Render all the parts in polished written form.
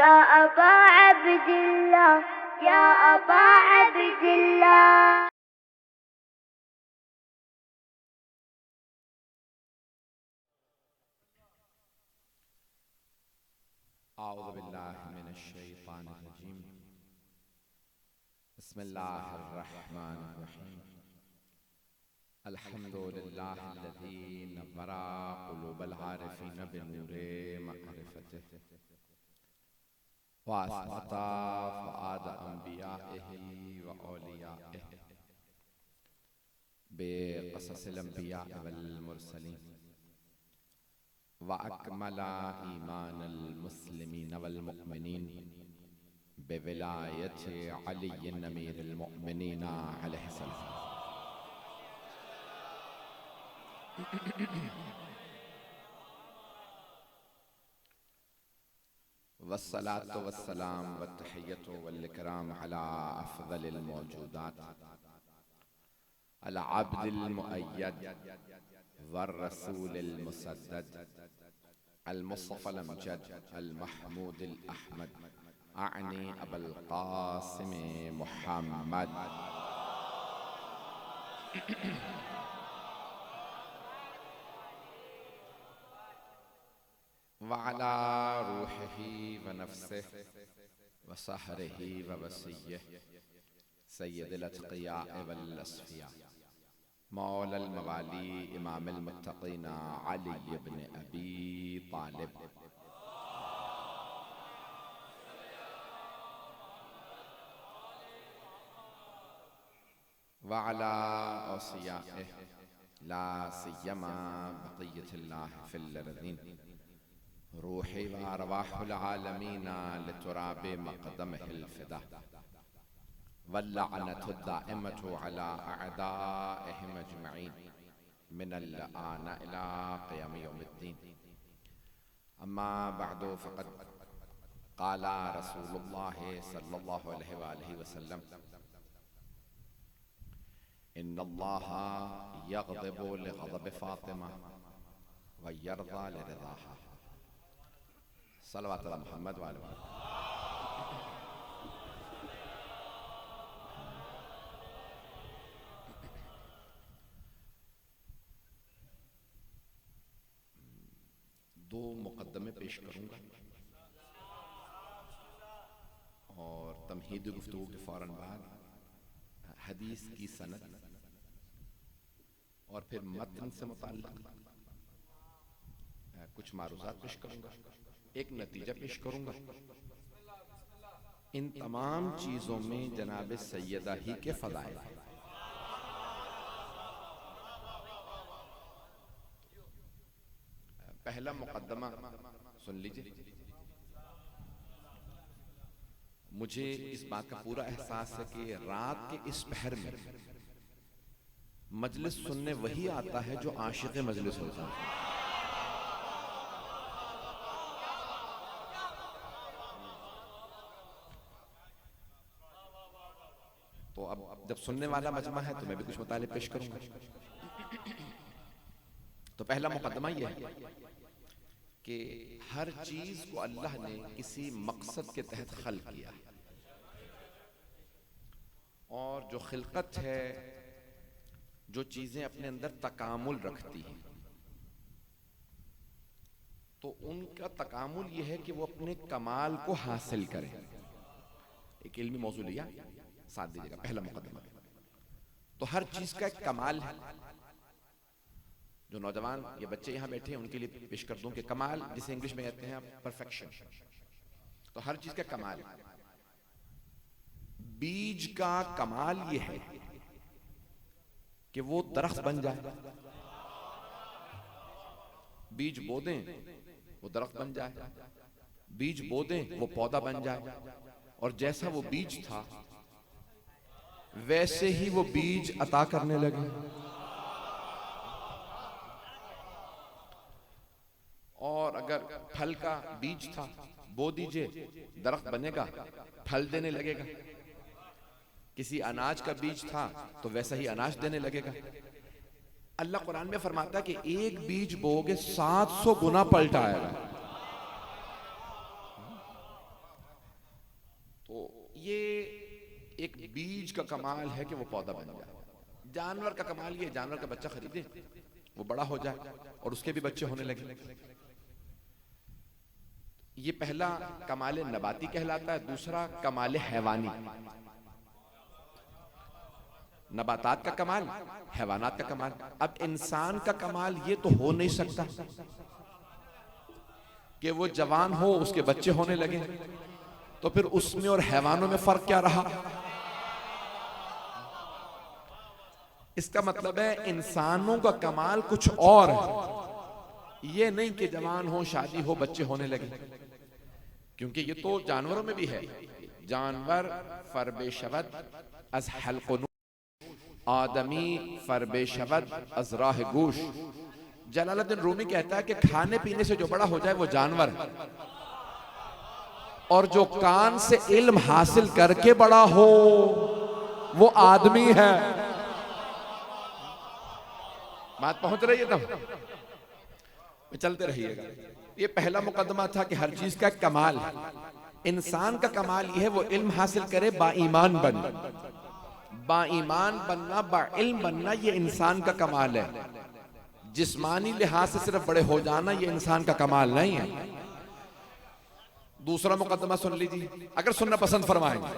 या अबा अब्दिल्लाह, या अबा अब्दिल्लाह। औज़ु बिल्लाहि मिनश शैतानिर रजीम। बिस्मिल्लाहिर रहमानिर रहीम। अल्हम्दुलिल्लाहिल्लज़ी नव्वरा क़ुलूबल आरिफ़ीन बिनूरे मअरिफ़तिहि व असबता फ़ुआद अंबियाइहि व औलियाइहि बिक़ससिल अंबियाइ वल मुरसलीन व अकमला ईमानल मुस्लिमीन वल मुअमिनीन बिविलायति अलीय्यिन अमीरुल मुअमिनीन अलैहिस्सलाम। वस्सलातु वस्सलाम वत्तहिय्यतु वल इकराम अला अफ़ज़लिल मौजूदात अला अब्दिल मुअय्यद वर रसूलिल मुसद्दद अल मुस्तफ़ल अमजद अल महमूदिल अहमद आनी अबुल क़ासिम मुहम्मद व अला रूहिही व नफ्सिही व सहरिही व वसिय्यिही सय्यदिल अत्क़ियाए वल अस्फ़िया मौलल मवाली इमामिल मुत्तक़ीन अली इब्न अबी तालिब व अला औसियाइहि ला सिय्यमा बक़िय्यतिल्लाह फिल अर्ज़ीन रूही व अरवाहुल आलमीन लितुराबि मक़दमिहिल फ़िदा वल्लअनतु दाइमतु अला अअदाइहिम अजमईन मिनल आन इला क़ियाम यौमिद्दीन। अम्मा बअदु फ़क़द क़ाल रसूलुल्लाह सल्लल्लाहु अलैहि वआलिहि वसल्लम इन्नल्लाह यग़ज़िबु लिग़ज़बि फ़ातिमा व यरज़ा लिरिज़ाहा। सल्लल्लाहु अलैहि मुहम्मद व आलिहि। दो मुकद्दमे पेश करूंगा और तमहीद गुफ्तगू के फौरन बाद हदीस की सनद और फिर मतन से मुताल्लिक़ कुछ मारूज़ात पेश करूंगा, एक नतीजा पेश करूंगा। इन तमाम चीजों में जनाब सैयदा ही के फ़ज़ाइल हैं। पहला मुकद्दमा सुन लीजिए। मुझे इस बात का पूरा एहसास है कि रात के इस पहर में मजलिस सुनने वही आता है जो आशिक़ मजलिस होता है। तो अब जब सुनने वाला मजमा है तो मैं भी कुछ मुतालिब पेश करूंगा। तो पहला मुकद्दमा यह है कि हर चीज को अल्लाह ने किसी मकसद के तहत खल्क किया और जो खिलकत है, जो चीजें अपने अंदर तकामुल रखती हैं, तो उनका तकामुल यह है कि वो अपने कमाल को हासिल करें। एक इल्मी मौजू लिया, साथ दीजिएगा। पहला मुकद्दमा, तो हर चीज का एक कमाल है। जो नौजवान ये बच्चे यहाँ बैठे हैं उनके लिए पेश कर दूं कि कमाल जिसे इंग्लिश में कहते हैं परफेक्शन। तो हर चीज का कमाल है। बीज का कमाल ये है कि वो दरख्त बन जाए। बीज बो दें वो दरख्त बन जाए, बीज बो दें वो पौधा बन जाए, और जैसा वो बीज था वैसे ही वो बीज अता करने लगे। और अगर फल का बीज था, बो दीजिए, दरख्त बनेगा, फल देने लगेगा। किसी अनाज का बीज था तो वैसा ही अनाज देने लगेगा। अल्लाह कुरान में फरमाता है कि एक बीज बोओगे 700 गुना पलट आएगा। तो ये एक बीज का कमाल है कि वो पौधा बन जाए। जानवर का कमाल ये, जानवर का बच्चा खरीदे, वो बड़ा हो जाए और उसके भी बच्चे होने लगे। ये पहला कमाल नबाती कहलाता है। दूसरा कमाल हैवानी। नबातात का कमाल, हैवानात का कमाल। अब इंसान का कमाल ये तो हो नहीं सकता कि वो जवान हो उसके बच्चे होने लगे, तो फिर उसमें और हैवानों में फर्क क्या रहा? इसका मतलब है इंसानों का कमाल कुछ और है, ये नहीं कि जवान हो, शादी हो, बच्चे होने लगे, क्योंकि ये तो जानवरों में भी है। जानवर फरबे शवद अज हल्कुनूश, आदमी फरबे शवद अज राह गूश। जलालुद्दीन रूमी कहता है कि खाने पीने से जो बड़ा हो जाए वो जानवर, और जो कान से इल्म हासिल करके बड़ा हो वो आदमी है। बात पहुंच रही है? तब चलते रहिएगा। ये पहला मुकदमा था कि हर चीज का कमाल है। इंसान का कमाल ये है वो इल्म हासिल करे, बाईमान बने। बाईमान बनना, बाइल्म बनना, ये इंसान का कमाल है। जिस्मानी लिहाज से सिर्फ बड़े हो जाना ये इंसान का कमाल नहीं है। दूसरा मुकदमा सुन लीजिए, अगर सुनना पसंद फरमाएंगे।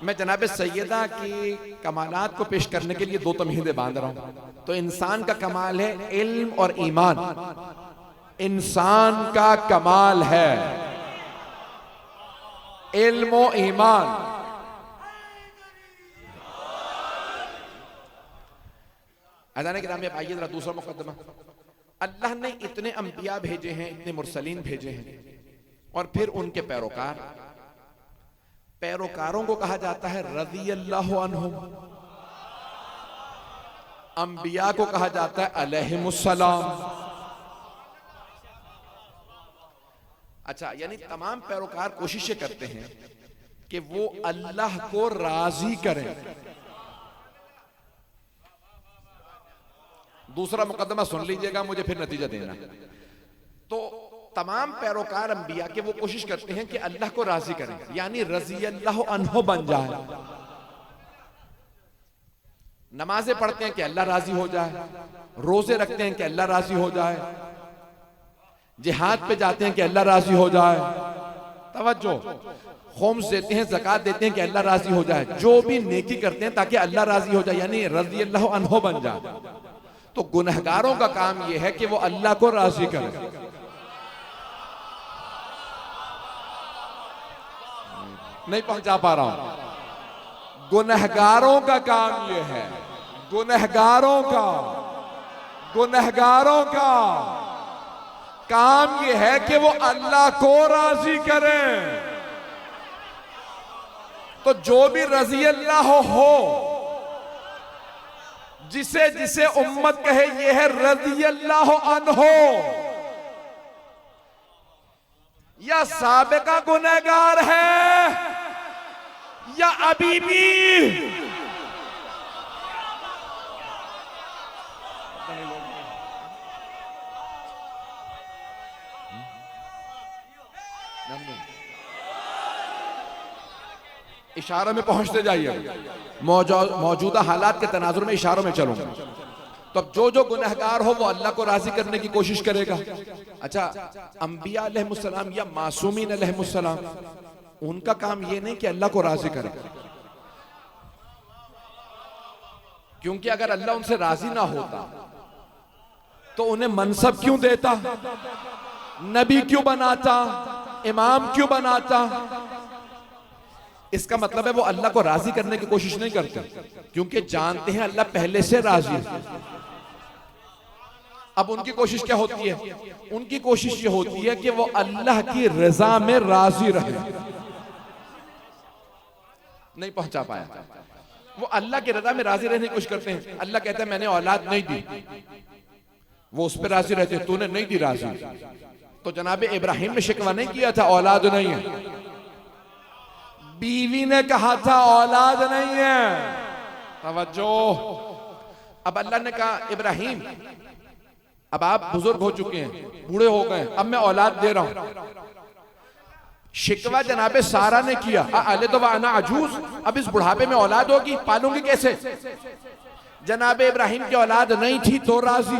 मैं जनाब सैयदा की कमालात को पेश करने के लिए दो तमहीदें बांध रहा हूं। तो इंसान का कमाल है इल्म और ईमान। इंसान का कमाल है इल्म और ईमान। अदाने के नाम में आइए जरा दूसरा मुकदमा। अल्लाह ने इतने अंबिया भेजे हैं, इतने मुरसलीन भेजे हैं, और फिर उनके पैरोकार, पैरोकारों को कहा जाता है रज़ियल्लाहु अन्हुम। अंबिया को कहा जाता है अलैहिमुस्सलाम। अच्छा, यानी तमाम पैरोकार कोशिशें करते हैं कि वो अल्लाह को राजी करें। दूसरा मुकदमा सुन लीजिएगा, मुझे फिर नतीजा देना। तो तमाम पैरोकार अंबिया के वो कोशिश करते हैं कि अल्लाह को राजी करें, यानी रज़ियल्लाहु अन्हु बन जाए। नमाजें पढ़ते हैं कि अल्लाह राजी हो जाए, रोजे रखते हैं कि अल्लाह राजी हो जाए, जिहाद पे जाते हैं कि अल्लाह राजी हो जाए, तवज्जो, खुम्स देते हैं, ज़कात देते हैं कि अल्लाह राजी हो जाए। जो भी नेकी करते हैं ताकि अल्लाह राजी हो जाए, यानी रज़ियल्लाहु अन्हु बन जाए। तो गुनहगारों का काम यह है कि वो अल्लाह को राजी करें। नहीं पहुंचा पा रहा हूं। गुनहगारों का काम यह है, गुनहगारों का काम यह है कि वो अल्लाह को राजी करें। तो जो भी रज़ी अल्लाह हो, जिसे जिसे उम्मत कहे ये है रज़ी अल्लाह अन्हो, या साबिका गुनहगार है या अभी भी इशारों में पहुंचते जाइए। मौजूदा हालात के तनाजुर में इशारों में चलूंगा। तो अब जो गुनहगार हो वो अल्लाह को राजी करने की कोशिश करेगा। अच्छा, अंबिया अलैहिमुस्सलाम या मासूमीन अलैहिमुस्सलाम, उनका काम ये नहीं कि अल्लाह को राजी करे, क्योंकि अगर अल्लाह उनसे राजी ना होता तो उन्हें मनसब क्यों देता, नबी क्यों बनाता, इमाम क्यों बनाता। इसका मतलब है वो अल्लाह को राजी करने की कोशिश नहीं करते, क्योंकि जानते हैं अल्लाह पहले से राजी है। अब उनकी कोशिश क्या होती है? उनकी कोशिश ये होती है कि वो अल्लाह की रजा में राजी रहे। नहीं पहुंचा पाया। वो अल्लाह की रजा में राजी रहने की कोशिश करते हैं। अल्लाह कहता है मैंने औलाद नहीं दी, वो उस पर राजी रहते हैं, तूने नहीं दी राजी। तो जनाब इब्राहिम ने शिकवा नहीं किया था औलाद नहीं है, बीवी ने कहा था औलाद नहीं है। तवज्जो। अब अल्लाह ने कहा इब्राहिम अब आप बुजुर्ग हो चुके हैं, बूढ़े हो गए, अब मैं औलाद दे रहा हूं, शिकवा जनाबे सारा ने किया, अले तो वाना अजूज, अब इस बुढ़ापे में औलाद होगी, पालूंगी कैसे? जनाबे इब्राहिम की औलाद नहीं थी तो राजी,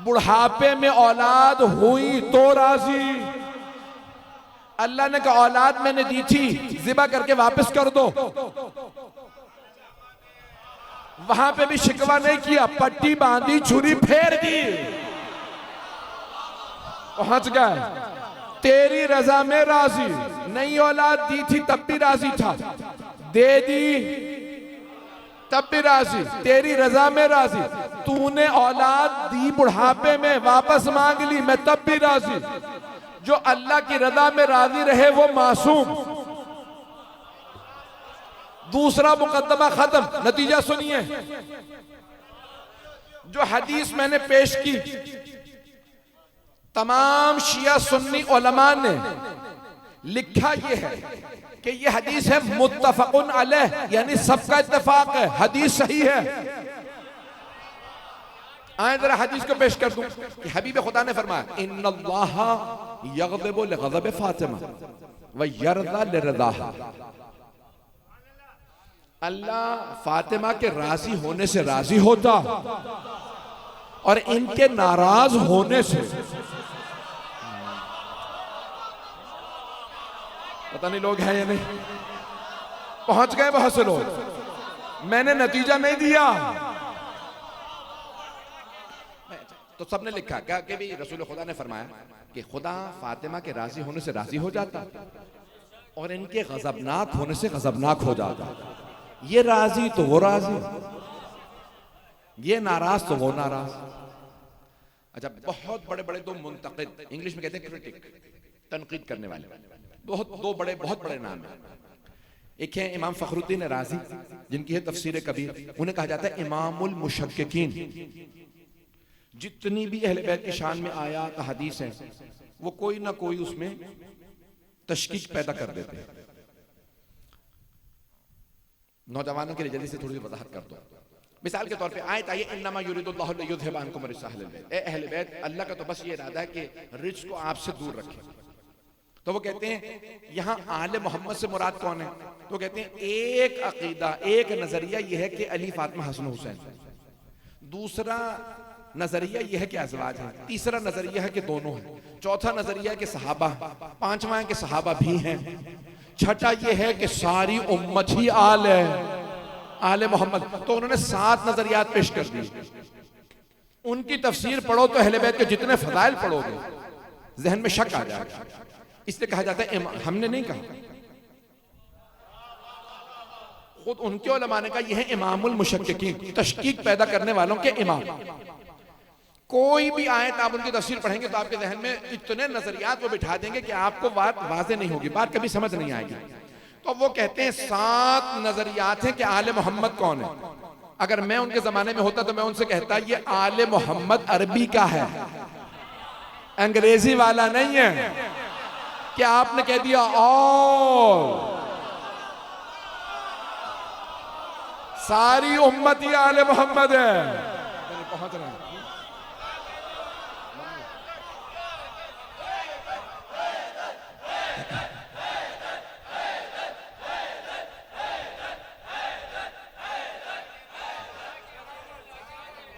बुढ़ापे में औलाद हुई तो राजी। अल्लाह ने कहा औलाद मैंने दी थी, ज़िबा करके वापस कर दो। वहां पे भी शिकवा नहीं किया, पट्टी बांधी, छुरी फेर दी, पहुंच गए। तेरी रजा में राजी, नई औलाद दी थी तब भी राजी था, दे दी तब भी राजी, तेरी रजा में राजी। तूने औलाद दी बुढ़ापे में, वापस मांग ली, मैं तब भी राजी। जो अल्लाह की रजा में राजी रहे वो मासूम। दूसरा मुकद्दमा खत्म। नतीजा सुनिए, जो हदीस मैंने पेश की, तमाम शिया सुन्नी उलमा ने लिखा यह है कि यह हदीस है मुत्तफकुन अलैह, यानी सबका इत्तेफाक है, हदीस सही है। आए जरा हदीस को पेश कर दूं कि हबीब खुदा ने फरमाया, इन्नल्लाह यग़ज़िबु लिग़ज़बि फातिमा व यरज़ा लिरज़ाहा। अल्लाह फातिमा के राजी होने से राजी होता और इनके नाराज होने से, पता नहीं लोग हैं या नहीं, पहुंच गए बहुत से लोग। मैंने नतीजा नहीं दिया, तो सबने लिखा क्या कि भी रसूल खुदा ने फरमाया कि खुदा फातिमा के राजी होने से राजी हो जाता और इनके गजबनाक होने से गजबनाक हो जाता। ये राजी तो वो राजी, ये नाराज तो वो नाराज। अच्छा, बहुत बड़े बड़े दो मुंतकिद, इंग्लिश में कहते हैं क्रिटिक, तनकीद करने वाले, दो बहुत बड़े नाम हैं। एक है इमाम फखरुद्दीन राजी, जिनकी है तफसीर कबीर। उन्हें कहा जाता है इमामुल मुशक्किकीन। जितनी भी अहले बैत की शान में आयात हदीस है, वो कोई ना कोई उसमें तशकीक पैदा कर देते हैं। नौजवानों के लिए जल्दी से थोड़ी सी वजाहत कर दो। मिसाल के तौर पे आयत आई, इन्नमा युरिदुल्लाहु लियुज़हिबा अन्कुम रिज्सा अहलिल बैत। ए अहले बैत, अल्लाह का तो बस ये इरादा है कि रिज्स को आपसे दूर रखे। तो वो कहते हैं यहाँ आले मोहम्मद से मुराद कौन है? तो कहते हैं एक अकीदा, एक नजरिया यह है कि अली फातिमा हसन हुसैन, दूसरा नजरिया यह है कि अज़वाज है, तीसरा नजरिया है कि दोनों हैं, चौथा नजरिया है कि सहाबा, पांचवा है कि सहाबा भी हैं, छठा यह है कि सारी उम्मत ही आले मोहम्मद। तो उन्होंने 7 नजरियात पेश कर दिए। उनकी तफसीर पढ़ो तो अहले बैत के जितने फजाइल पढ़ोगे जहन में शक आ जाएगा। इसलिए कहा जाता है, हमने नहीं कहा, खुद उनके उलमा ने कहा यह है इमामुल मुशक्किकीन, तशकीक पैदा करने वालों के इमाम। कोई भी आयत आप उनकी तफसीर पढ़ेंगे तो आपके जहन में इतने नजरियात वो बिठा देंगे कि आपको बात वाज़े नहीं होगी, बात कभी समझ नहीं आएगी। तो वो कहते हैं 7 नजरियात हैं कि आले मोहम्मद कौन है। अगर मैं उनके जमाने में होता तो मैं उनसे कहता ये आले मोहम्मद अरबी का है, अंग्रेजी वाला नहीं है। क्या आपने कह दिया और सारी उम्मत ही आले मोहम्मद है? पहुंच रहे हैं।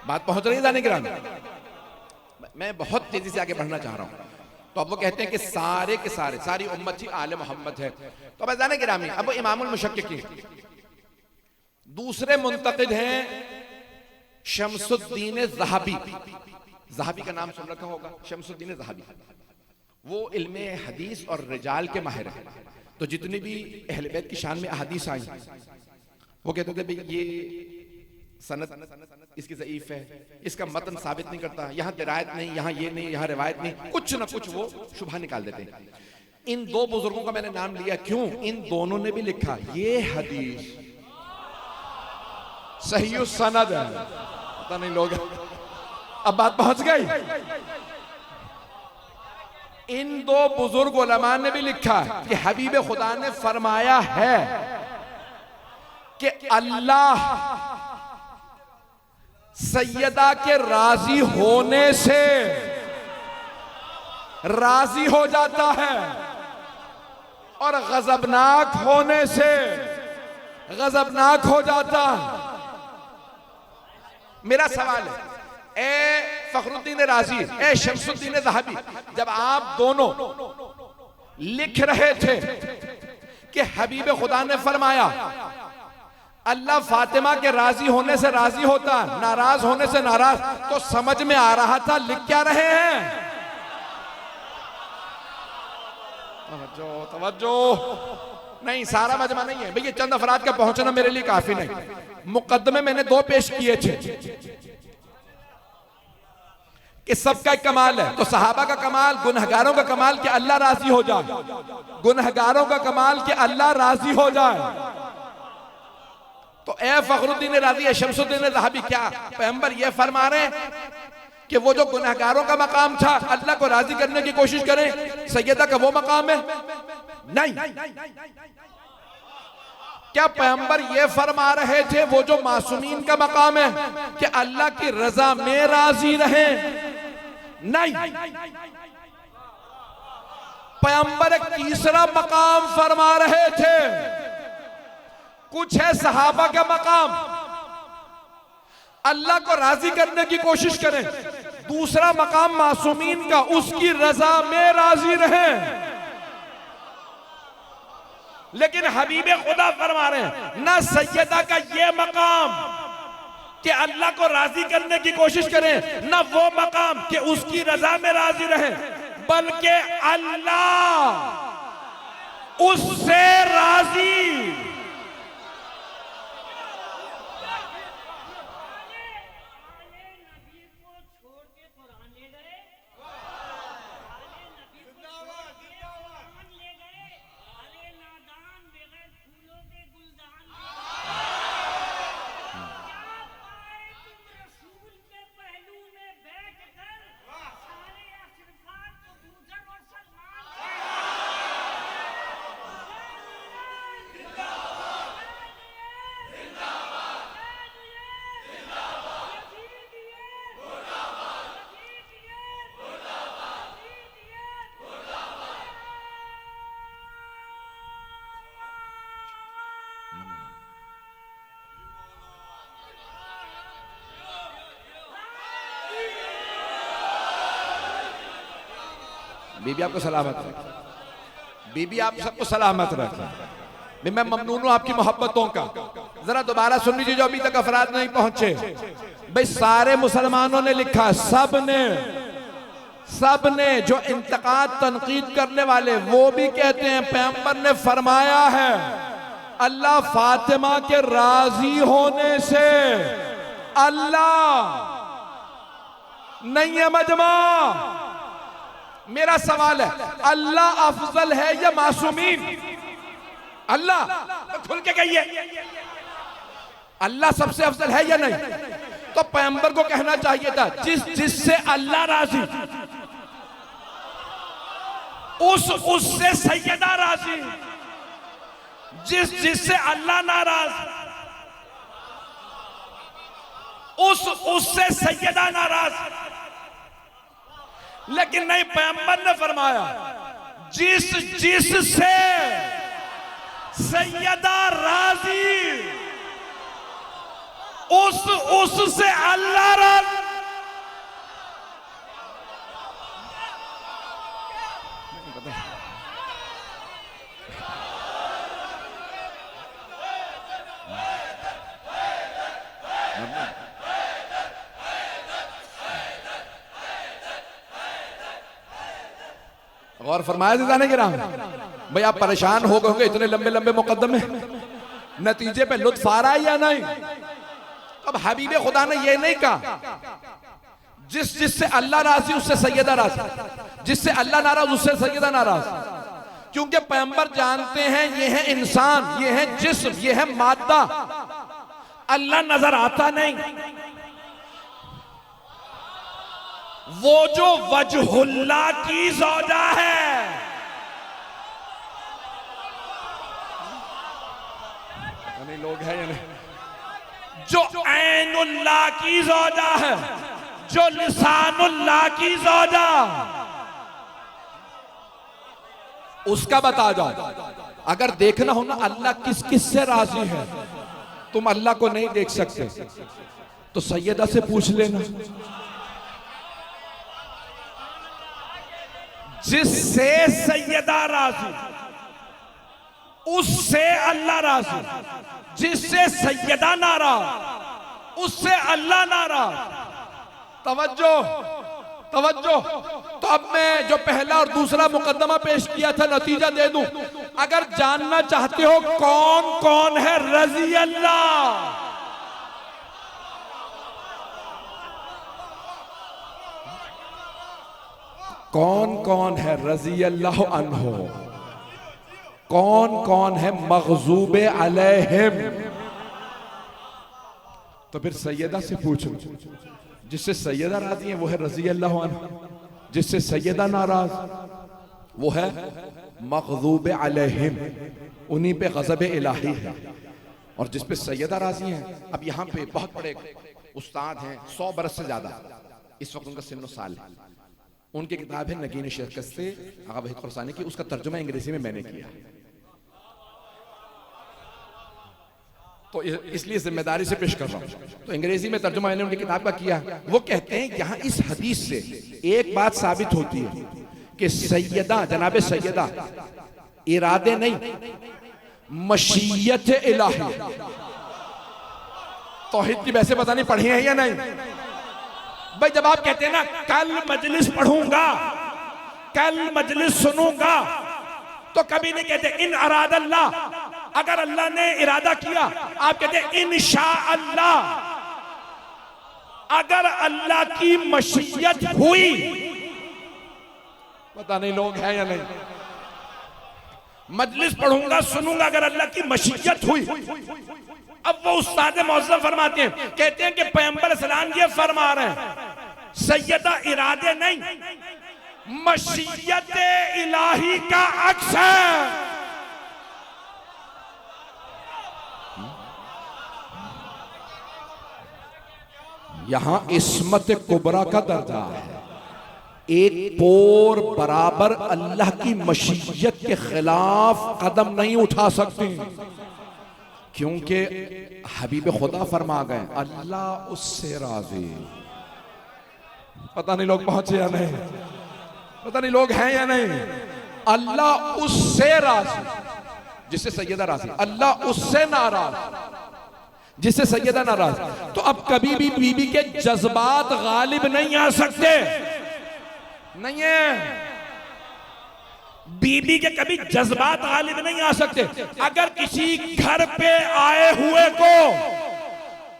बात पहुंच रही है जाने के राम। मैं बहुत तेजी से आगे बढ़ना चाह रहा हूं। तो अब वो कहते हैं कि सारे के सारे, सारी उम्मत ही आले मोहम्मद है। तो अब जाने के रामी, अब वो इमामुल मुशक्किकीन। दूसरे मुंतकिद हैं शम्सुद्दीन ज़हाबी। ज़हाबी का नाम सुन रखा होगा, शम्सुद्दीन ज़हाबी। वो इल्मे हदीस और रिजाल के माहिर हैं। तो जितनी भी अहले बैत की शान में अहादीस आई, वो कहते थे भाई ये सनद इसकी ज़ईफ है, इसका मतन साबित नहीं करता, यहाँ दिरायत नहीं, यहाँ ये नहीं, यहाँ रिवायत नहीं, कुछ ना कुछ वो शुबहा निकाल देते हैं। इन 2 बुजुर्गों का मैंने नाम लिया क्यों? इन दोनों ने भी लिखा ये हदीस सही सनद है। पता नहीं लोग, अब बात पहुंच गई। इन 2 बुजुर्ग उलमा ने भी लिखा कि हबीब खुदा ने फरमाया है कि अल्लाह सैयदा के राजी होने से राजी हो जाता है और गजबनाक होने से गजबनाक हो जाता है। मेरा सवाल है, ए फखरुद्दीन राजी, ए शमसुद्दीन ज़हाबी, जब आप दोनों लिख रहे थे कि हबीब खुदा ने फरमाया अल्लाह फातिमा के राजी होने से राजी होता, नाराज होने से नाराज, तो समझ में आ रहा था लिख क्या रहे हैं? तवज्जो तवज्जो। नहीं, सारा मजमा नहीं है भैया, चंद अफराद का पहुंचना मेरे लिए काफी नहीं। मुकद्दमे मैंने 2 पेश किए थे कि सबका एक कमाल है, तो सहाबा का कमाल, गुनहगारों का कमाल कि अल्लाह राजी हो जाए, गुनहगारों का कमाल कि अल्लाह राजी हो जाए। तो ए फखरुद्दीन राजी, शमसुद्दीन ज़हाबी, क्या पैगंबर ये फरमा रहे हैं कि वो जो गुनहगारों का मकाम था अल्लाह को राजी करने की कोशिश करें, सैयदा का वो मकाम है? नहीं। क्या पैगंबर ये फरमा रहे थे वो जो मासूमीन का मकाम है कि अल्लाह की रजा में राजी रहे? नहीं। पैगंबर एक तीसरा मकाम फरमा रहे थे। कुछ है सहाबा का मकाम, अल्लाह को राजी करने की कोशिश करें, दूसरा मकाम मासूमीन का, उसकी रजा में राजी रहे। लेकिन हबीबे खुदा फरमा रहे हैं ना सैयदा का ये मकाम कि अल्लाह को राजी करने की कोशिश करें, ना वो मकाम कि उसकी रजा में राजी रहे, बल्कि अल्लाह उससे राजी। बीबी आपको सलामत रखे, बीबी आप सबको सलामत रखे। मैं ममनून हूं आपकी मोहब्बतों का। जरा दोबारा सुन लीजिए जो अभी तक अफराद नहीं पहुंचे। भाई सारे मुसलमानों ने लिखा, सब ने जो इंतकाद तनकीद करने वाले वो भी कहते हैं पैगंबर ने फरमाया है अल्लाह फातिमा के राजी होने से अल्लाह नहीं है मजमा। मेरा सवाल है, अल्लाह अफजल है या मासूमीन? अल्लाह, तो खुल के कहिए, अल्लाह सबसे अफजल है या नहीं? तो पैगंबर को कहना चाहिए था जिससे अल्लाह राजी उससे सैयदा राजी, जिससे अल्लाह नाराज उससे सैयदा नाराज। लेकिन नहीं, पैगंबर ने फरमाया जिससे सैयदा राजी उससे अल्लाह राजी। और फरमाया जाने के राम भाई आप परेशान हो गए होंगे इतने लंबे लंबे मुकद्दमे, नतीजे पे लुत्फ आ रहा है या नहीं? अब हबीबे खुदा ने ये नहीं कहा जिससे अल्लाह राजी उससे सैयदा राजी, जिससे अल्लाह नाराज उससे सैयदा नाराज। क्योंकि पैगंबर जानते हैं ये है इंसान, ये है जिस्म, ये है मादा, अल्लाह नजर आता नहीं। वो जो वजहुल्लाह की ज़ौजा है, नहीं लोग हैं या नहीं, जो ऐनुल्लाह की ज़ौजा है, जो लिसानुल्लाह की ज़ौजा, उसका बता जाओ। अगर देखना हो ना अल्लाह किस किस से राजी है, तुम अल्लाह को नहीं देख सकते तो सैयदा से पूछ लेना। जिससे सैयदा राजी उससे अल्लाह राजी, जिससे सैयदा नाराज उससे अल्लाह नाराज। तवज्जो तवज्जो। तो अब मैं जो पहला और दूसरा मुकदमा पेश किया था नतीजा दे दूं। अगर जानना चाहते हो कौन कौन है रजी अल्लाह, कौन कौन है रजी अल्लाह अन्हो, कौन कौन है मग़ज़ूबे अलैहिम, तो फिर सैयदा से पूछो। जिससे सैयदा राजी है वो है रजी अल्लाह अन्हा, जिससे सैयदा नाराज वो है मग़ज़ूबे अलैहिम, उन्हीं पे गज़ब इलाही है। और जिस पे सैयदा राजी है, अब यहाँ पे बहुत बड़े उस्ताद हैं 100 बरस से ज्यादा, इस वक्त उनका सिन्नो साल है, उनकी किताब है नगीन शिरकत से आगा वहीद खुरसानी की, उसका तर्जुमा अंग्रेजी में मैंने किया, तो इसलिए जिम्मेदारी से पेश कर रहा हूं। तो अंग्रेजी में तर्जुमा मैंने उनकी किताब का किया। वो कहते हैं यहाँ इस हदीस से एक बात साबित होती है कि सैयदा, जनाबे सैयदा इरादे नहीं, मशीयत इलाही। तौहीद की वैसे पता नहीं पढ़ी है या नहीं भाई। जब आप कहते हैं ना कल मजलिस पढ़ूंगा, कल मजलिस सुनूंगा, तो कभी नहीं कहते इन अराद अल्लाह। अगर अल्लाह ने इरादा किया आप कहते हैं इंशाअल्लाह। अगर अल्लाह की मशीयत हुई, पता नहीं लोग हैं या नहीं, मजलिस पढ़ूंगा सुनूंगा अगर अल्लाह की मशीयत हुई। अब वो उस्ताद मौज़्ज़म फरमाते हैं, कहते हैं कि पैगंबर सलाम ये फरमा रहे हैं सैयदा इरादे नहीं, मशीयत इलाही का अक्स है। यहां इस्मत कुबरा का दर्जा है, एक पोर बराबर अल्लाह की मशीयत के खिलाफ कदम नहीं उठा सकते, क्योंकि हबीब खुदा फरमा गए अल्लाह उससे राजी। पता नहीं लोग पहुंचे या नहीं, पता नहीं लोग हैं या नहीं। अल्लाह उससे राजी, जिससे सैयदा राजी, अल्लाह उससे नाराज, जिससे सैयदा नाराज। तो अब कभी भी बीबी के जज्बात गालिब नहीं आ सकते, नहीं है, बीबी के कभी जज्बात गालिब नहीं आ सकते। अगर किसी घर पे आए हुए को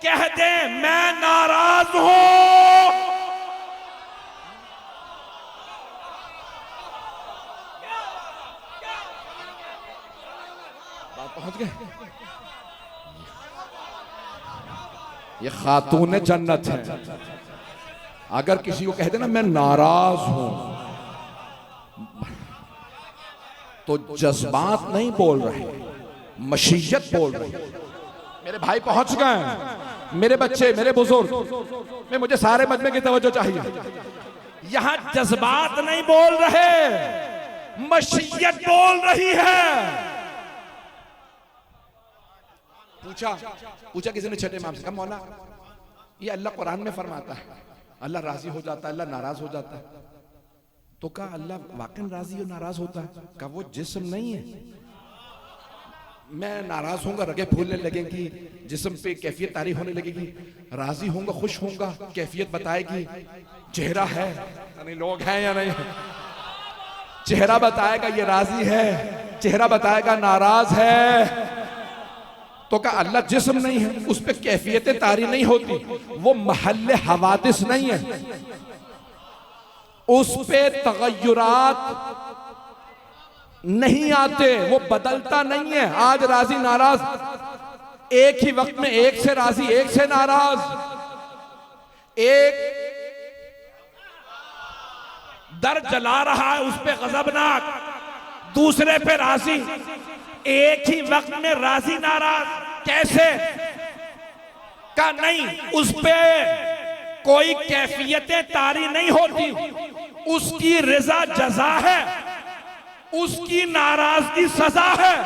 कह दे मैं नाराज हूं, बात पहुंच गए। ये खातून जन्नत है। अगर किसी को कह देना मैं नाराज हूं, तो जज्बात नहीं बोल रहे, मशीयत बोल रहे। मेरे भाई पहुंच गए, मेरे बच्चे, मेरे बुजुर्ग, मैं मुझे सारे मजमे की तवज्जो चाहिए। यहां जज्बात नहीं बोल रहे, मशीयत बोल रही है। पूछा किसी ने छठे इमाम से, कहा मौला ये अल्लाह कुरान में फरमाता है अल्लाह राजी हो जाता है, अल्लाह नाराज हो जाता है, तो कहा अल्लाह वाकई राजी और नाराज होता है? कहा वो जिस्म नहीं है, मैं नाराज होऊंगा रगे फूलने लगेंगी, जिस्म पे कैफियत तारी होने लगेगी, राजी होऊंगा खुश होऊंगा कैफियत बताएगी, चेहरा है, यानी लोग हैं या नहीं, चेहरा बताएगा ये राजी है, चेहरा बताएगा नाराज है। तो कहा अल्लाह जिस्म नहीं है, उस पर कैफियतें तारी नहीं होती, वो महल्ले हवादिस नहीं है, उस पे तगय्युरात नहीं आते, वो बदलता नहीं है। आज राजी नाराज, एक ही वक्त में एक से राजी एक से नाराज, एक दर जला रहा है उस पे गजबनाक, दूसरे पे राजी, एक ही वक्त में राजी नाराज कैसे? का नहीं, उस पे कोई कैफियतें तारी नहीं होती, उसकी रजा जजा है। उसकी नाराजगी सजा है।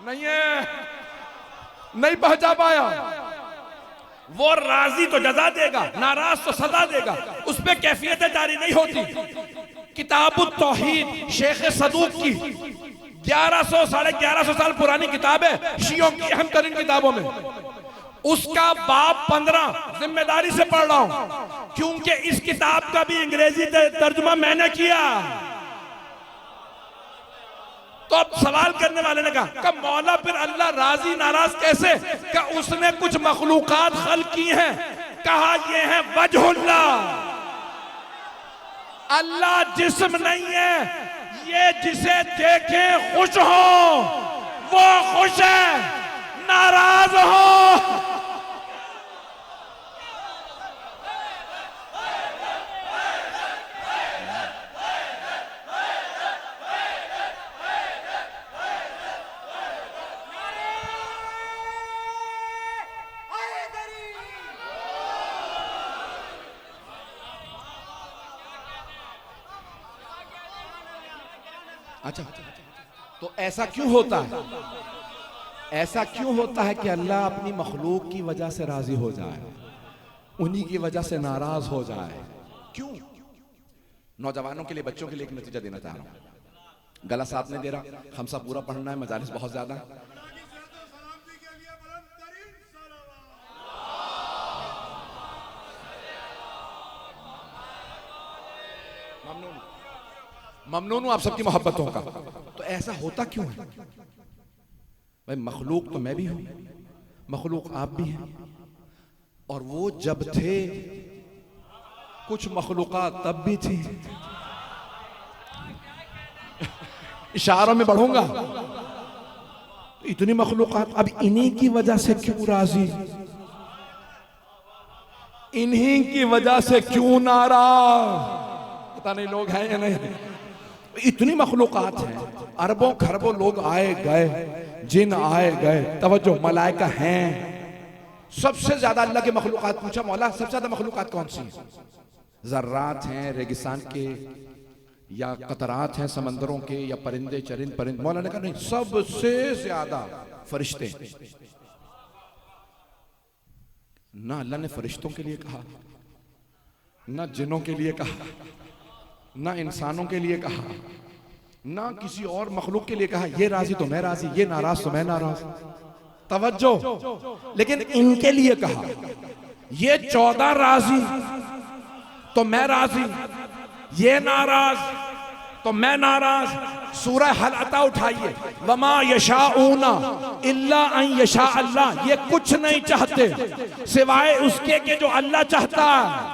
नहीं है, नहीं पहुंचा पाया। वो राजी तो जजा देगा, नाराज तो सजा देगा, उस पर कैफियतें जारी नहीं होती। किताबुत तौहीद शेख सदूक की 1100 साढ़े 1100 साल पुरानी किताब है, शियों की अहम तरीन किताबों में। उसका बाब 15 जिम्मेदारी से पढ़ रहा हूं, क्योंकि इस किताब का भी अंग्रेजी तर्जुमा मैंने किया। तो अब सवाल करने वाले ने कहा मौला फिर अल्लाह राजी नाराज कैसे? क्या उसने कुछ मखलूकात खल्क की हैं? कहा ये है वजहुल्लाह। अल्लाह जिस्म नहीं है, ये जिसे देखे खुश हो वो खुश है, नाराज हो। अच्छा, तो ऐसा क्यों होता है? ऐसा क्यों होता है कि अल्लाह अपनी मखलूक की वजह से राजी हो जाए, उन्हीं की वजह से नाराज हो जाए? क्यों? नौजवानों के लिए, बच्चों के लिए एक नतीजा देना चाह रहा हूं। गला साथ नहीं दे रहा, खमसा पूरा पढ़ना है, मजालिस बहुत ज्यादा है। ममनून हूं आप सबकी मोहब्बतों का। तो ऐसा होता क्यों है भाई? मखलूक तो मैं भी हूं, मखलूक आप भी हैं, और वो जब थे कुछ मखलूकात तब भी थी। इशारों में बढ़ूंगा, तो इतनी मखलूकात, अब इन्हीं की वजह से क्यों राजी, इन्हीं की वजह से क्यों नाराज? पता नहीं लोग हैं या नहीं। इतनी मखलूकात हैं, अरबों खरबों लोग आए गए, जिन आए गए, तवज्जो, मलाइका हैं। सबसे ज्यादा अल्लाह के मखलूकात पूछा, मौला सबसे ज्यादा मखलूकात कौन सी है? जर्रात हैं रेगिस्तान के, या कतरात हैं समंदरों के, या परिंदे चरिंद परिंद? मौला ने कहा नहीं, सबसे ज्यादा फरिश्ते। ना अल्लाह ने फरिश्तों के लिए कहा, ना जिनों के लिए कहा, ना इंसानों के लिए कहा, ना किसी और मखलूक के लिए कहा। ये राजी तो मैं राजी, ये नाराज तो मैं नाराज। तवज्जो, लेकिन इनके लिए कहा। ये 14 राजी तो मैं राजी, ये नाराज तो मैं नाराज। सूरह हल अता उठाइए, वमा यशाऊना इल्ला अन यशा अल्लाह। ये कुछ नहीं चाहते सिवाय उसके के जो अल्लाह चाहता है।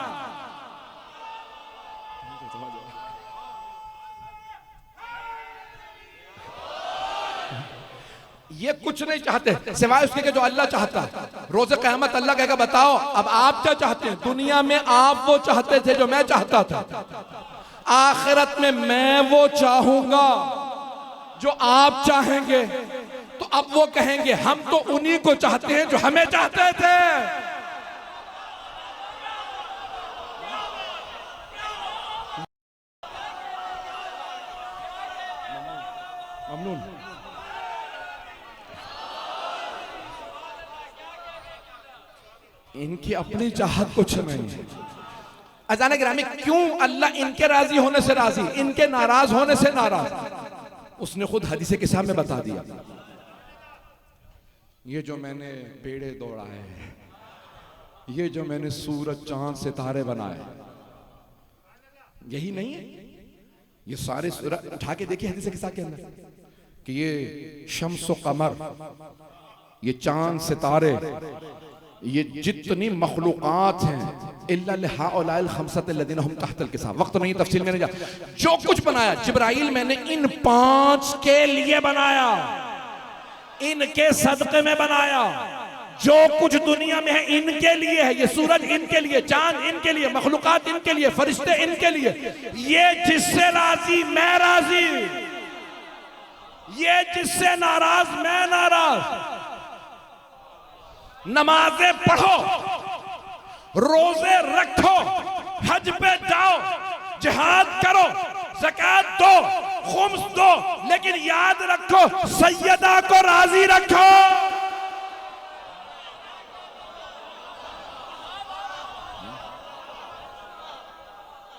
ये कुछ नहीं चाहते सिवाय उसके के जो अल्लाह चाहता है। रोज़े क़यामत अल्लाह कहेगा बताओ अब आप क्या चाहते हैं? दुनिया में आप वो चाहते थे जो मैं चाहता था, आखिरत में मैं वो चाहूंगा जो आप चाहेंगे। तो अब वो कहेंगे हम तो उन्हीं को चाहते हैं जो हमें चाहते थे। ममनून। इनकी अपनी चाहत कुछ नहीं है। अजान गिरामी, क्यों अल्लाह इनके राजी होने से राजी, इनके नाराज होने से नाराज? उसने खुद हदीस किस्सा में बता दिया। ये जो मैंने पेड़े दौड़ाए, ये जो मैंने सूरज चांद सितारे बनाए, यही नहीं है? ये सारे उठा के देखिए हदीस किस्सा के अंदर कि ये शम्स व कमर, ये चांद सितारे, ये जितनी मखलूकात हैं, इल्ला लिहाउलाइल खमसत लदीना हुम तहतल किसा। वक्त नहीं तफसील में नहीं जा। जो कुछ बनाया जिब्राइल मैंने इन 5 के लिए बनाया, इनके सदक़े में बनाया। जो कुछ दुनिया में है इनके लिए है। ये सूरज इनके लिए, चांद इनके लिए, मखलूकात इनके लिए, फरिश्ते इनके लिए। ये जिससे राजी मैं राजी, ये जिससे नाराज मैं नाराज। नमाजें पढ़ो, रोजे रखो, हज पे जाओ, जिहाद करो, ज़कात दो, खुम्स दो, लेकिन याद रखो सैयदा को राजी रखो।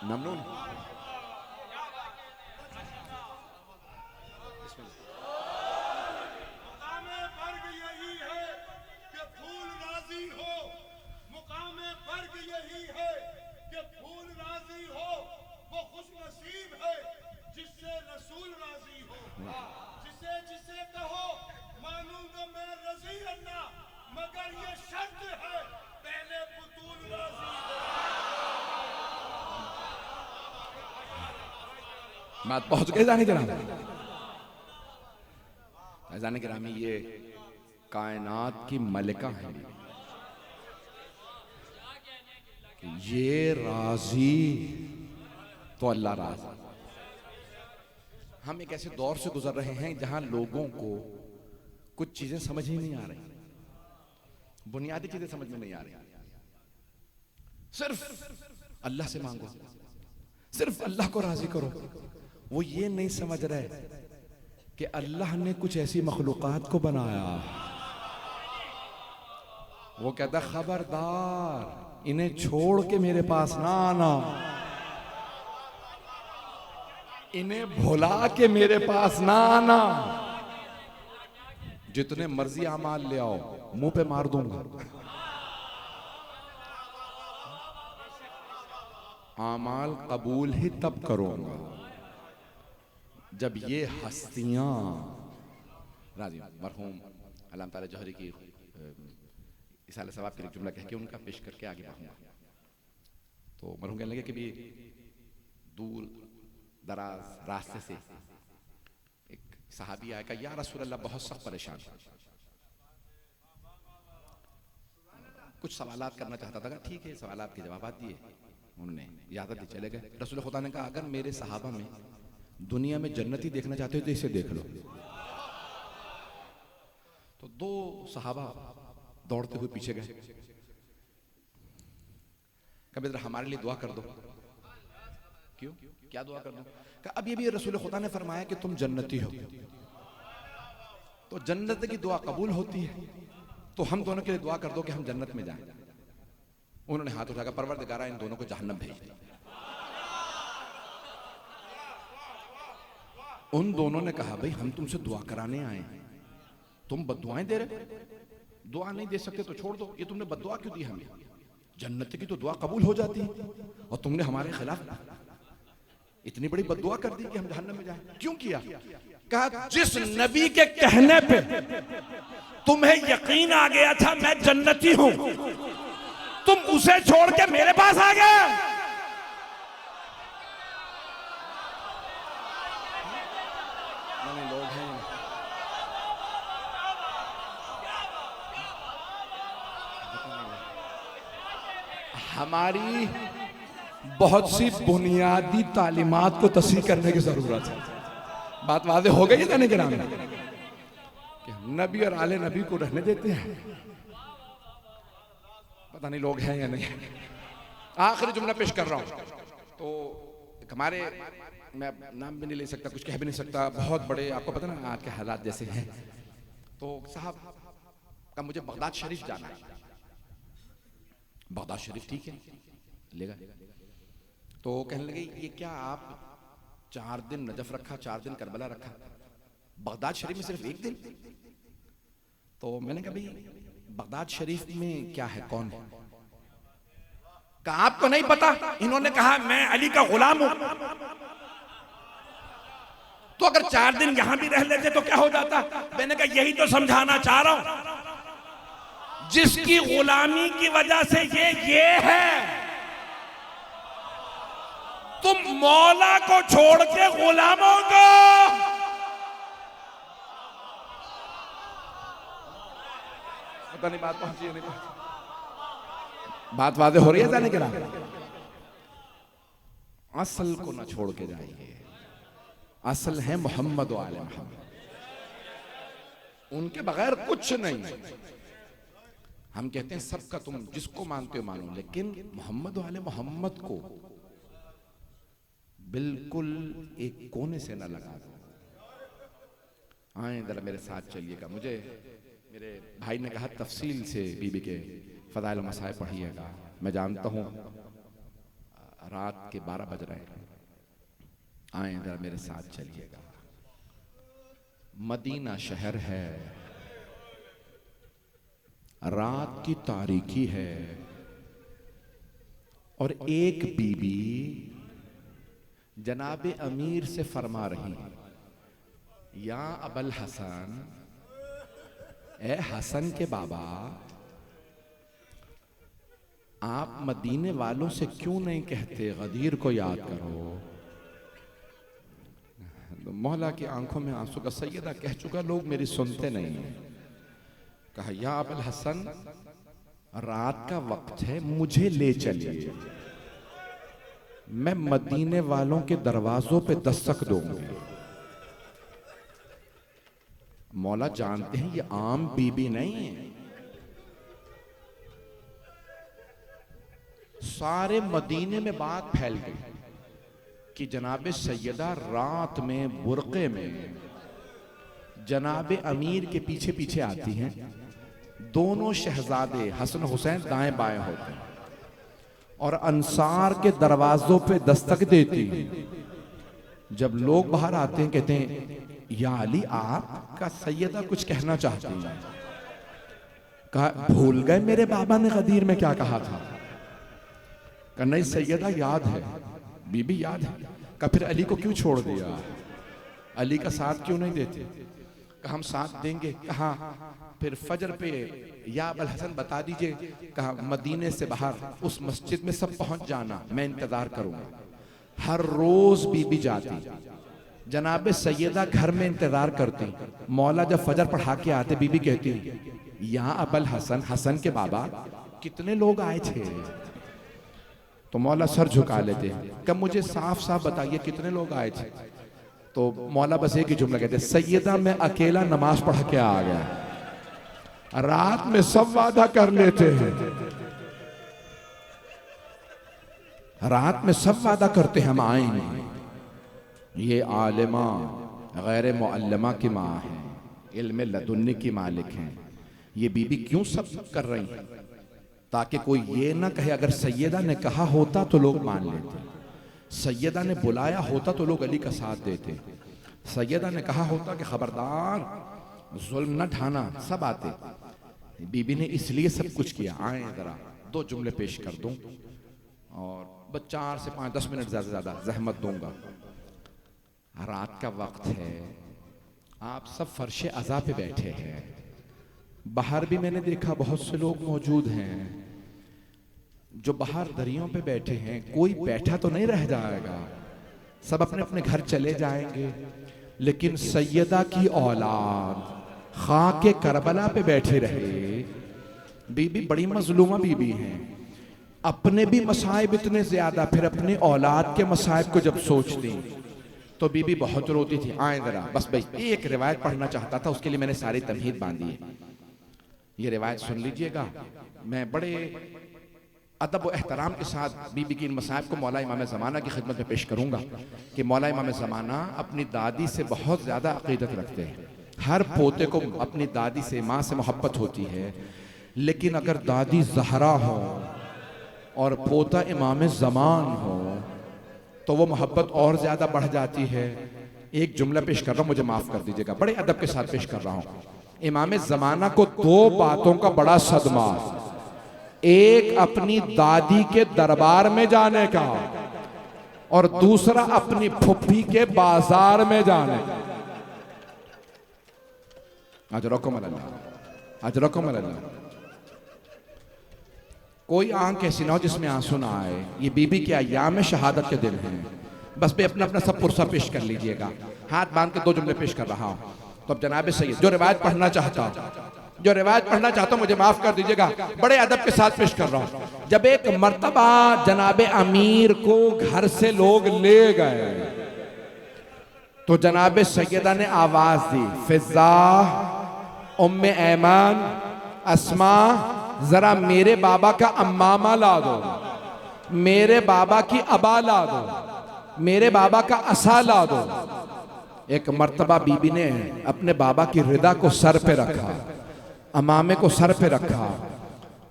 ममनून बात पहुंच गई जाने गिरामी, ये कायनात की मलिका है कि ये राजी तो अल्लाह राजी। हम एक ऐसे दौर से गुजर रहे हैं जहां लोगों को कुछ चीजें समझ ही नहीं आ रही, बुनियादी चीजें समझ में नहीं आ रही। सिर्फ अल्लाह से मांगो, सिर्फ अल्लाह को राजी करो। वो ये नहीं समझ रहे कि अल्लाह ने कुछ ऐसी मखलूकात को बनाया। वो कहता खबरदार इन्हें छोड़ के मेरे पास ना आना, इन्हें भुला के मेरे पास ना आना। जितने मर्जी अमाल ले आओ, मुंह पे मार दूंगा। अमाल कबूल ही तब करूंगा जब ये हस्तियां राजी। मरहूम अल्लाह ताला जौहरी की इसाले सवाब के जुमला कह के उनका पेश करके आगे बढ़ूंगा। तो मरहूम कहने लगे कि भी दूर दराज रास्ते से एक सहाबी आया, या रसूल अल्लाह बहुत सख्त परेशान, कुछ सवालात करना चाहता था। ठीक है, सवालात के जवाब दिए, उन्होंने इजाजत दी, चले गए। रसूल खुदा ने कहा अगर मेरे सहाबा में दुनिया में जन्नती देखना चाहते हो तो इसे देख लो। तो दो सहाबा दौड़ते हुए पीछे गए, कभी हमारे लिए दुआ कर दो। क्यों, क्या दुआ कर दो? कहा अभी अभी रसूल खुदा ने फरमाया कि तुम जन्नती हो, तो जन्नत की दुआ कबूल होती है, तो हम दोनों के लिए दुआ कर दो कि हम जन्नत में जाएं। उन्होंने हाथ उठाकर परवरदिगारा इन दोनों को जहन्नम भेज दिया। उन दोनों ने कहा भाई हम तुमसे दुआ कराने आए हैं, तुम बद्दुआएं दे रहे, दुआ नहीं दे सकते तो छोड़ दो, ये तुमने बद्दुआ क्यों दी हमें? जन्नत की तो दुआ कबूल हो जाती है और तुमने हमारे खिलाफ इतनी बड़ी बद्दुआ कर दी कि हम जहन्नम में जाएं। क्यों किया? कहा जिस नबी के कहने पे तुम्हें यकीन आ गया था मैं जन्नती हूं, तुम उसे छोड़ के मेरे पास आ गए। लोग हैं हमारी बहुत सी बुनियादी तालीमात को तस्हीह करने की जरूरत है। बात वादे हो गई है ना गिराम कि नबी और आले नबी को रहने देते हैं? पता नहीं लोग हैं या नहीं। आखिरी जुमला पेश कर रहा हूं। तो हमारे, मैं नाम भी नहीं ले सकता, कुछ कह भी नहीं सकता, बहुत बड़े, आपको पता ना आज के हालात जैसे हैं। तो साहब का मुझे बगदाद शरीफ जाना है। बगदाद शरीफ ठीक है, ले गए। तो कहने लगे ये क्या आप 4 दिन नजफ रखा, 4 दिन करबला रखा, बगदाद शरीफ में सिर्फ 1 दिन? तो मैंने कहा भाई बगदाद शरीफ में क्या है, कौन है? कहा आपको नहीं पता? इन्होंने कहा मैं अली का गुलाम हूं। तो अगर 4 दिन यहां भी रह लेते तो क्या हो जाता? मैंने कहा यही तो समझाना चाह रहा हूं, जिसकी गुलामी की वजह से ये है, तुम मौला को छोड़ के गुलामों को, पता नहीं बात पहुंची है नहीं, बात वादे हो रही है जाने के ना। असल को ना छोड़ के जाइए, असल है मोहम्मद व आले मोहम्मद, उनके बगैर कुछ नहीं। हम कहते हैं सबका तुम जिसको मानते हो मानो, लेकिन मोहम्मद व आले मोहम्मद को बिल्कुल एक कोने से ना लगा दो। आए जरा मेरे साथ चलिएगा। मुझे मेरे भाई ने कहा तफसील से बीबी के फदाइल मसाए पढ़िएगा। मैं जानता हूँ रात के 12 बज रहे हैं। आए जरा मेरे साथ चलिएगा। मदीना शहर है, रात की तारीकी है और एक बीबी जनाबे अमीर से फरमा रही है, या अबल हसन, ए हसन के बाबा, आप मदीने वालों से क्यों नहीं कहते गदीर को याद करो। तो मौला की आंखों में आंसू का सैयदा कह चुका, लोग मेरी सुनते नहीं हैं। कहा, या अबल हसन, रात का वक्त है, मुझे ले चलिए, मैं मदीने वालों के दरवाजों पे दस्तक दूंगी। मौला जानते हैं ये आम बीबी नहीं है। सारे मदीने में बात फैल गई कि जनाबे सैयदा रात में बुर्के में जनाबे अमीर के पीछे पीछे आती हैं। दोनों शहजादे हसन हुसैन दाएं बाएं होते हैं और अंसार के दरवाजों पे दस्तक देती हैं। जब लोग बाहर आते हैं कहते हैं, या अली, आपका सैयदा कुछ कहना चाहती है। कहा, भूल गए मेरे बाबा ने गदीर में क्या कहा था। कहा, नहीं सैयदा याद है, बीबी याद है। कहा, फिर अली को क्यों छोड़ दिया, अली का साथ क्यों नहीं देते। कहा, हम साथ देंगे। कहा, फिर फजर पे या अबल हसन बता दीजिए। कहा, मदीने से बाहर उस मस्जिद में सब पहुंच जाना, मैं इंतजार करूंगा। हर रोज बीबी जाती, जनाबे सैयदा घर में इंतजार करती। मौला जब फजर पढ़ा के आते, बीबी कहती, या अबल हसन, हसन के बाबा, कितने लोग आए थे। तो मौला सर झुका लेते, कब मुझे साफ साफ बताइए कितने लोग आए थे। तो मौला बस एक ही जुमला कहते, सैयदा मैं अकेला नमाज पढ़ के आ गया। रात में सब वादा कर लेते हैं, रात में सब वादा करते हैं हम आएंगे। ये आलिमा गैर मुअल्लमा की माँ है, इल्म लदुन्नी की मालिक हैं। ये बीबी क्यों सब कर रही है, ताकि कोई ये ना कहे अगर सैयदा ने कहा होता तो लोग मान लेते, सैयदा ने बुलाया होता तो लोग अली का साथ देते, सैयदा ने कहा होता कि खबरदार जुल्म न ढाना, सब आते। बीबी ने इसलिए सब कुछ किया। आए जरा 2 जुमले पेश कर दूं और बस 4 से 5-10 मिनट ज्यादा ज्यादा जहमत दूंगा। रात का वक्त है, आप सब फर्शे अज़ा पे बैठे हैं। बाहर भी मैंने देखा बहुत से लोग मौजूद हैं जो बाहर दरियों पे बैठे हैं। कोई बैठा तो नहीं रह जाएगा, सब अपने अपने घर चले जाएंगे। लेकिन सैयदा की औलाद खाके करबला पे बैठे रहे। बीबी बड़ी मजलूमा बीबी हैं, अपने भी मसाइब इतने ज्यादा, फिर अपने औलाद के मसाइब को जब सोचती तो बीबी बहुत रोती थी। आए जरा, बस भाई एक रिवायत पढ़ना चाहता था, उसके लिए मैंने सारी तमहीद बांधी है। ये रिवायत सुन लीजिएगा। मैं बड़े अदब व एहतराम के साथ बीबी की इन मसाइब को मौला इमाम ज़माना की खिदमत में पेश करूंगा कि मौला इमाम ज़माना अपनी दादी से बहुत ज़्यादा अकीदत रखते हैं। हर पोते को अपनी दादी से, माँ से मोहब्बत होती है, लेकिन अगर दादी ज़हरा हो और पोता इमाम ज़मान हो तो वो मोहब्बत और ज़्यादा बढ़ जाती है। एक जुमला पेश कर रहा हूँ, मुझे माफ़ कर दीजिएगा, बड़े अदब के साथ पेश कर रहा हूँ। इमाम ज़माना को 2 बातों का बड़ा सदमा, एक अपनी दादी के दरबार में जाने का और दूसरा अपनी फुफ्फी के बाजार में जाने का। अजरकुम अल्लाह, अजरकुम अल्लाह। कोई आंख ऐसी ना हो जिसमें आंसू ना आए। ये बीबी के अय्याम शहादत के दिन हैं। बस पे अपना अपना सब पुरसा पेश कर लीजिएगा। हाथ बांध के 2 जुमले पेश कर रहा हूँ। तो अब जनाब सैयद जो रिवायत पढ़ना चाहता हूँ मुझे माफ कर दीजिएगा, बड़े अदब के साथ पेश कर रहा हूँ। जब एक मर्तबा जनाब अमीर को घर से लोग ले गए तो जनाब सैयदा ने आवाज दी, फिजा, उम्मे ऐमान, अस्मा, जरा मेरे बाबा का अम्मामा ला दो, मेरे बाबा की अबा ला दो, मेरे बाबा का असा ला दो। एक मर्तबा बीबी ने अपने बाबा की रिदा को सर पे रखा, अमामे को सर पे रखा।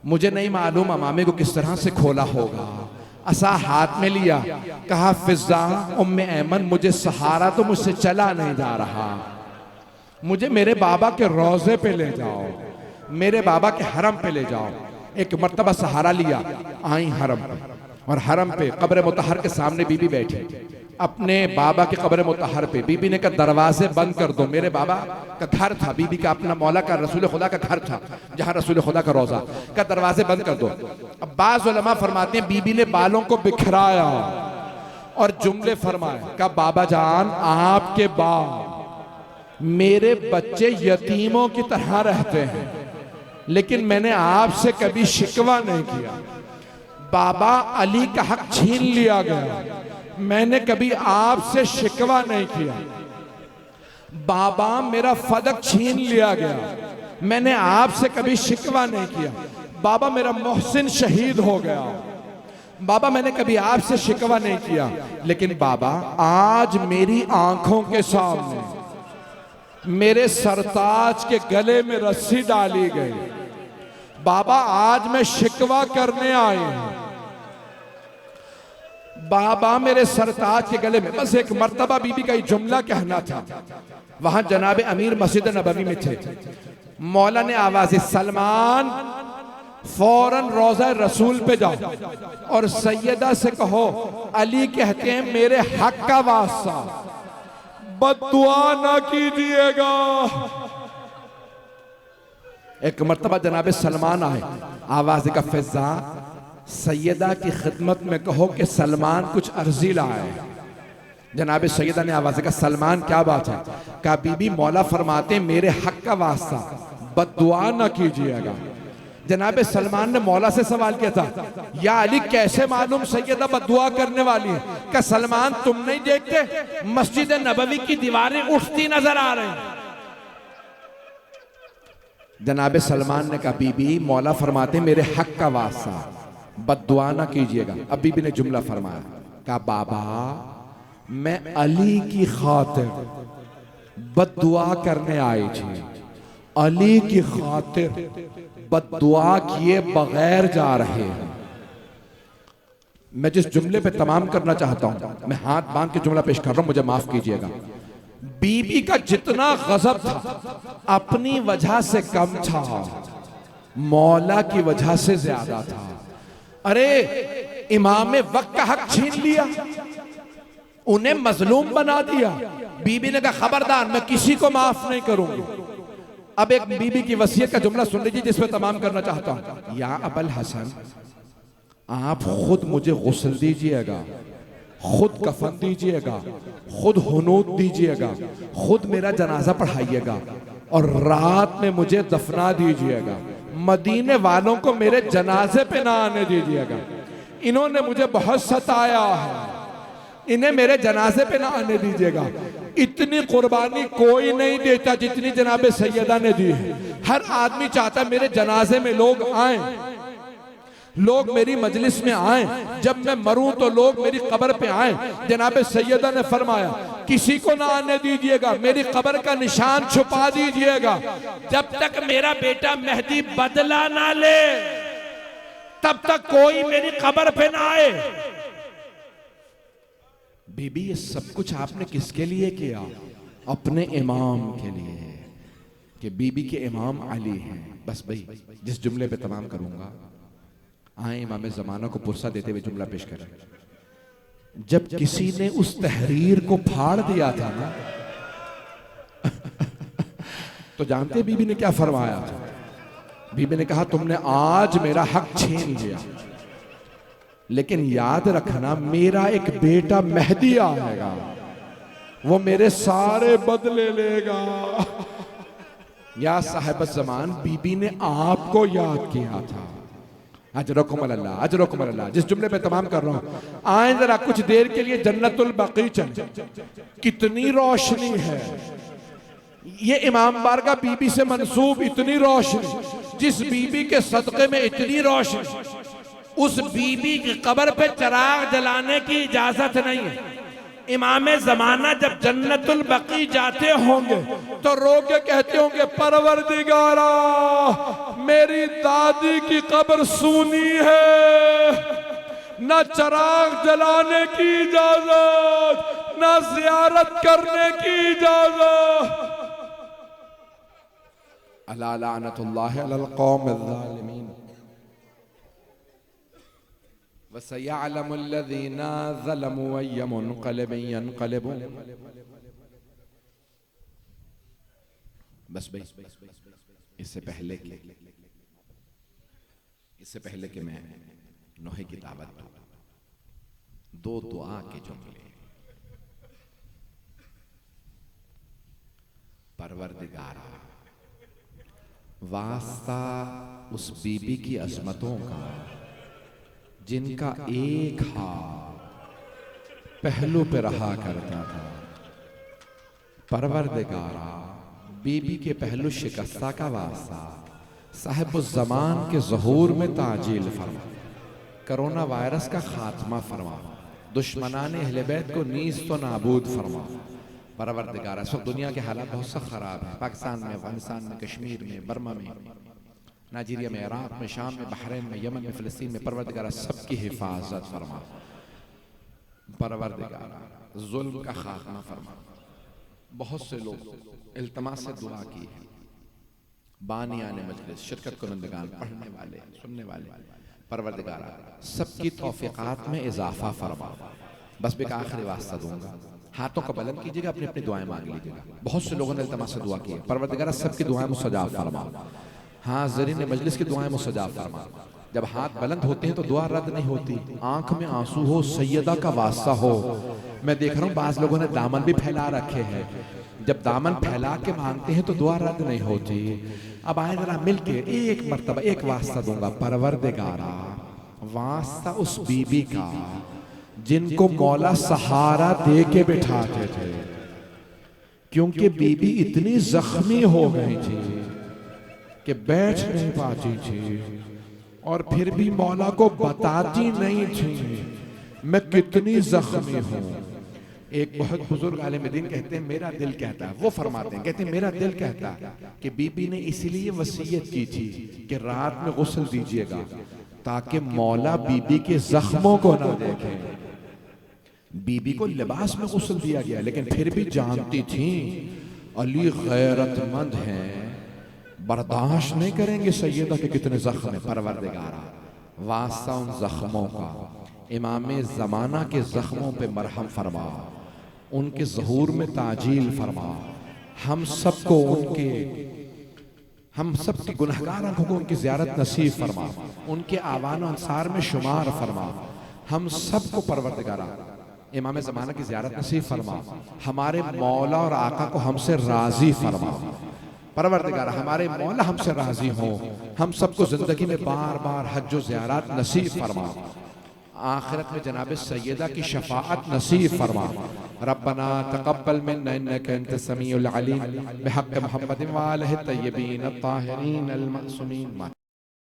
मुझे नहीं मालूम अमामे को किस तरह से खोला होगा। असा हाथ में लिया, कहा फिजा उम्मे ऐमन, मुझे सहारा तो मुझसे चला नहीं जा रहा, मुझे मेरे बाबा के रोजे पे ले जाओ, मेरे बाबा के हरम पे ले जाओ। एक मर्तबा सहारा लिया, आई हरम पे, और हरम पे कब्र मुतहर के सामने बीबी बैठी, अपने बाबा के कब्र मुतहर पे। बीबी ने कहा दरवाजे बंद कर दो। मेरे बाबा का घर था, बीबी का अपना मौला का रसूल खुदा का घर था जहां रसूल खुदा का रोजा, का दरवाजे बंद कर दो। अब बाज़ उलमा फरमाते हैं बीबी ने बालों को बिखराया और जुमले फरमाए, का बाबा जान आपके बाद मेरे बच्चे यतीमों की तरह रहते हैं, लेकिन मैंने आपसे कभी शिकवा नहीं किया। बाबा अली का हक छीन लिया गया, मैंने कभी आपसे शिकवा नहीं किया। बाबा मेरा फदक छीन लिया गया, मैंने आपसे कभी शिकवा नहीं किया। बाबा मेरा मोहसिन शहीद हो गया, बाबा मैंने कभी आपसे शिकवा नहीं किया। लेकिन बाबा आज मेरी आंखों के सामने मेरे सरताज के गले में रस्सी डाली गई। बाबा आज मैं शिकवा करने आए हूं। बाबा मेरे सरताज के गले में, बस एक मर्तबा बीबी का जुमला कहना था। वहां जनाब अमीर मस्जिद नबवी में थे। मौला ने आवाज, सलमान फौरन रोजा रसूल पे जाओ और सैयदा से कहो अली कहते हैं मेरे हक का वास्ता बद्दुआ ना कीजिएगा। एक मर्तबा जनाब सलमान आए, आवाज का फिजा सैयदा की खिदमत में कहो कि सलमान कुछ अर्जी लाए। जनाब सैयदा ने आवाज का सलमान क्या बात है? कहा बीबी मौला फरमाते मेरे हक का वास्ता बद्दुआ ना कीजिएगा। जनाब सलमान ने मौला से सवाल किया था, या अली कैसे मालूम सैयदा बद्दुआ करने वाली है? क्या सलमान तुम नहीं देखते मस्जिद नबवी की दीवारें उठती नजर आ रही हैं? जनाब सलमान ने कहा बीबी मौला फरमाते मेरे हक का वास्ता बद्दुआ ना कीजिएगा। अब बीबी ने जुमला फरमाया, कहा बाबा मैं अली की खातिर बद्दुआ करने आई थी, अली की खातिर बद्दुआ किए बगैर जा रहे हैं। मैं जिस जुमले पे तमाम करना चाहता हूं, मैं हाथ बांध के जुमला पेश कर रहा हूं, मुझे माफ कीजिएगा। बीबी का जितना गजब था अपनी वजह से कम था, मौला की वजह से ज्यादा था। अरे इमाम वक्त का हक छीन लिया, उन्हें मजलूम बना दिया। बीबी ने कहा खबरदार मैं किसी को माफ नहीं करूंगी। अब एक बीबी की वसीयत का जुमला सुन लीजिए जिसमें तमाम करना चाहता हूं। या अबल हसन आप खुद मुझे गुस्ल दीजिएगा, खुद कफन दीजिएगा, खुद हुनूत दीजिएगा, खुद मेरा जनाजा पढ़ाइएगा और रात में मुझे दफना दीजिएगा। मदीने वालों को मेरे जनाजे पे ना आने दीजिएगा, इन्होंने मुझे बहुत सताया है, इन्हें मेरे जनाजे पे ना आने दीजिएगा। इतनी कुर्बानी कोई नहीं देता जितनी जनाबे सैयदा ने दी है। हर आदमी चाहता मेरे जनाजे में लोग आए, लोग मेरी मजलिस में आए, जब मैं मरूं तो लोग मेरी कब्र पे आए। जनाबे सैयदा ने फरमाया किसी को ना आने दीजिएगा, मेरी कब्र का निशान छुपा दीजिएगा, जब तक मेरा बेटा मेहदी बदला ना ले तब तक कोई मेरी कब्र पे ना आए। बीबी ये सब कुछ आपने किसके लिए किया? अपने इमाम के लिए, कि बीबी के इमाम अली हैं। बस भाई जिस जुमले पे तमाम करूंगा, आए इमाम ज़माना को पुरसा देते हुए जुमला पेश करें। जब किसी ने उस तहरीर को फाड़ दिया था ना तो जानते बीबी ने क्या फरमाया था? बीबी ने कहा तुमने आज मेरा हक छीन लिया, लेकिन याद रखना मेरा एक बेटा मेहदी आएगा, वो मेरे सारे बदले लेगा। या साहिब ज़मान बीबी ने आपको याद किया था। अजरकुम अल्लाह, अजरकुम अल्लाह। जिस जुमले पे तमाम कर रहा हूं, आए जरा कुछ देर के लिए जन्नतुल बकी चल। कितनी रोशनी है ये इमाम बारगाह बीबी से मंसूब, इतनी रोशनी, जिस बीबी के सदक़े में इतनी रोशनी, उस बीबी की कब्र पे चिराग जलाने की इजाजत नहीं है। इमाम ज़माना जब जन्नतुल बकी जाते होंगे तो रो के कहते होंगे, परवरदिगारा मेरी दादी की कब्र सूनी है, न चराग जलाने की इजाजत, न जियारत करने की इजाजत। अला लानतुल्लाहि अलल कौमिज़ ज़ालिमीन वसयअलमुल्लज़ीना ज़लमू अय्य मुनक़लिबिन यनक़लिबून। बस भाई, इससे पहले कि मैं नोहे की दावत दूं, दो दुआ के जुमले। परवरदिगारा, वास्ता उस बीबी की अज़मतों का जिनका एक हाथ पहलू पे रहा करता था। परवरदिगारा, बीबी के पहलू शिकस्ता का वास्ता साहिबुज़ ज़मान के ज़हूर में ताजील फरमा, कोरोना वायरस का खात्मा फरमा, दुश्मनाने अहले बैत को नीज़ तो नाबूद फरमा। परवरदिगारा, सब दुनिया के हालात बहुत सख्त ख़राब हैं, पाकिस्तान में, अफगानिस्तान में, कश्मीर में, बर्मा में, नाइजीरिया में, इराक में, शाम में, बहरीन में, यमन में, फ़लस्तीन में। परवरदिगारा सबकी हिफाजत फरमा। परवरदिगारा, जुल्म का खात्मा फरमा। बहुत से लोग इल्तमास से दुआ की है, बानियाने मजलिस, शिरकत कुनंदगान, पढ़ने वाले, सुनने वाले। परवरदिगारा, सबकी तौफीकात में इजाफा फरमा। बस एक आखिरी वास्ता दूंगा, हाथों को बुलंद कीजिएगा, अपनी अपनी दुआएं मांग लीजिएगा। बहुत से लोगों ने इल्तमास से दुआ की है। परवरदिगारा, सबकी दुआएं मुस्तजाब फरमा। हाज़रीन मजलिस की दुआएं मुस्तजाब फरमा। जब हाथ बुलंद होते हैं तो दुआ रद्द नहीं होती। आंख में आंसू हो, सैयदा का वास्ता हो। मैं देख रहा हूँ बाज लोगों ने दामन भी फैला रखे हैं। जब दामन फैला के मांगते हैं तो दुआ रद्द नहीं होती। अब आए जरा मिलके एक मर्तबा एक वास्ता दूंगा। परवरदिगारा, वास्ता उस बीबी का जिनको मौला सहारा दे के बिठाते थे, क्योंकि बीबी इतनी जख्मी हो गई थी कि बैठ नहीं पाती थी और फिर भी मौला को बताती नहीं थी मैं कितनी जख्मी हूं। एक बहुत बुजुर्ग आलिम दीन कहते हैं, मेरा दिल कहता है, वो फरमाते हैं, कहते हैं मेरा दिल कहता है कि बीबी ने इसीलिए वसीयत की थी कि रात में गुस्ल दीजिएगा ताकि मौला बीबी के जख्मों को ना देखे। बीबी को लिबास में गुस्ल दिया गया, लेकिन फिर भी जानती थी अली गैरतमंद हैं, बर्दाश्त नहीं करेंगे सैयदा के कितने जख्म है। परवरदिगारा, वास्ता उन जख्मों का, इमाम ज़माना के जख्मों पे मरहम फरमा, उनके ज़हूर में ताजील फरमा। हम सबको उनके, हम सबकी गुनहगार आंखों को उनकी ज़ियारत नसीब फरमा, उनके आवान अंसार में शुमार फरमा। हम सबको परवरदिगारा इमाम ज़माना की ज़ियारत नसीब फरमा। हमारे मौला और आका को हमसे राज़ी फरमा। परवरदिगारा, हमारे मौला हमसे राज़ी हों। हम सबको ज़िंदगी में बार बार हज व ज़ियारत नसीब फरमा। आखिरत में जनाब सैयदा की शफाअत नसीब फरमा। रब्बना तक़ब्बल मिन्ना इन्नका अंतस समीउल अलीम बिहक़्क़ि मुहम्मदिन व आलिहि तय्यबीन अत्ताहिरीन अल-मअसूमीन।